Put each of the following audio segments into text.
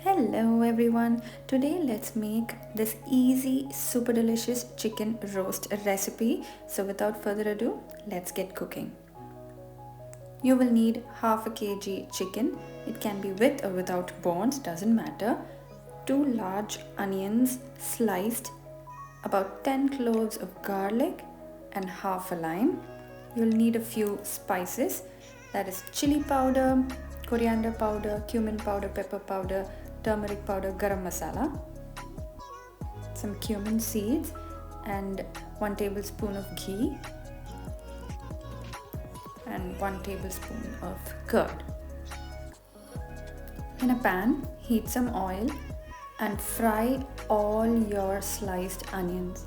Hello everyone. Today let's make this easy, super delicious chicken roast recipe. So without further ado, let's get cooking. You will need half a kg chicken. It can be with or without bones, doesn't matter. 2 large onions sliced, about 10 cloves of garlic and half a lime. You'll need a few spices, that is chilli powder, coriander powder, cumin powder, pepper powder, turmeric powder, garam masala, some cumin seeds and 1 tablespoon of ghee and 1 tablespoon of curd. In a pan, heat some oil and fry all your sliced onions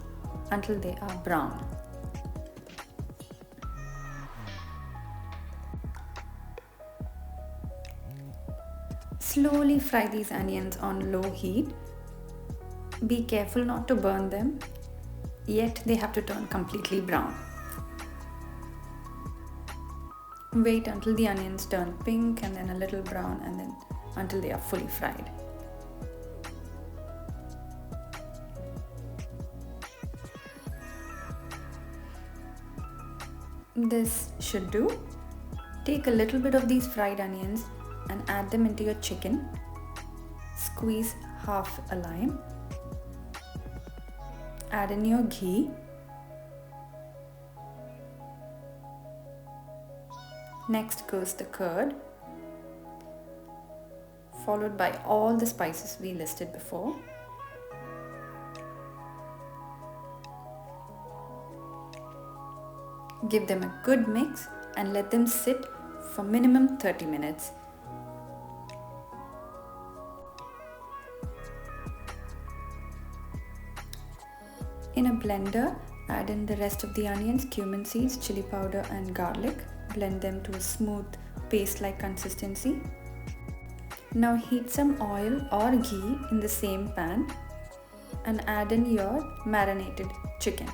until they are brown. Slowly fry these onions on low heat. Be careful not to burn them, yet they have to turn completely brown. Wait until the onions turn pink and then a little brown and then until they are fully fried. This should do. Take a little bit of these fried onions and add them into your chicken. Squeeze half a lime. Add in your ghee. Next goes the curd, followed by all the spices we listed before. Give them a good mix and let them sit for minimum 30 minutes. In a blender, add in the rest of the onions, cumin seeds, chili powder and garlic. Blend them to a smooth paste-like consistency. Now heat some oil or ghee in the same pan and add in your marinated chicken.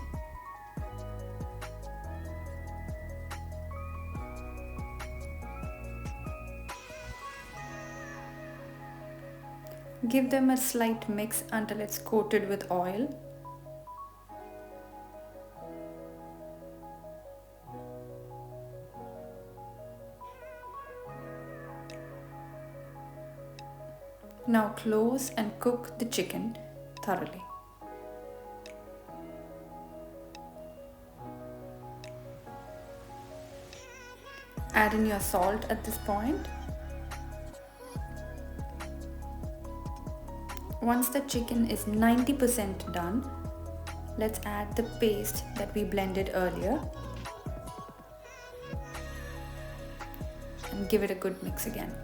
Give them a slight mix until it's coated with oil. Now close and cook the chicken thoroughly. Add in your salt at this point. Once the chicken is 90% done, let's add the paste that we blended earlier and give it a good mix again.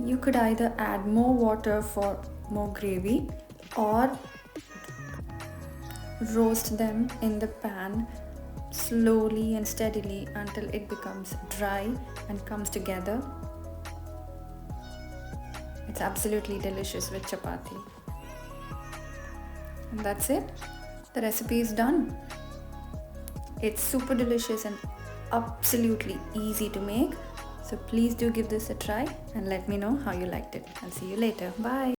You could either add more water for more gravy or roast them in the pan slowly and steadily until it becomes dry and comes together. It's absolutely delicious with chapati. And that's it. The recipe is done. It's super delicious and absolutely easy to make. So please do give this a try and let me know how you liked it. I'll see you later. Bye.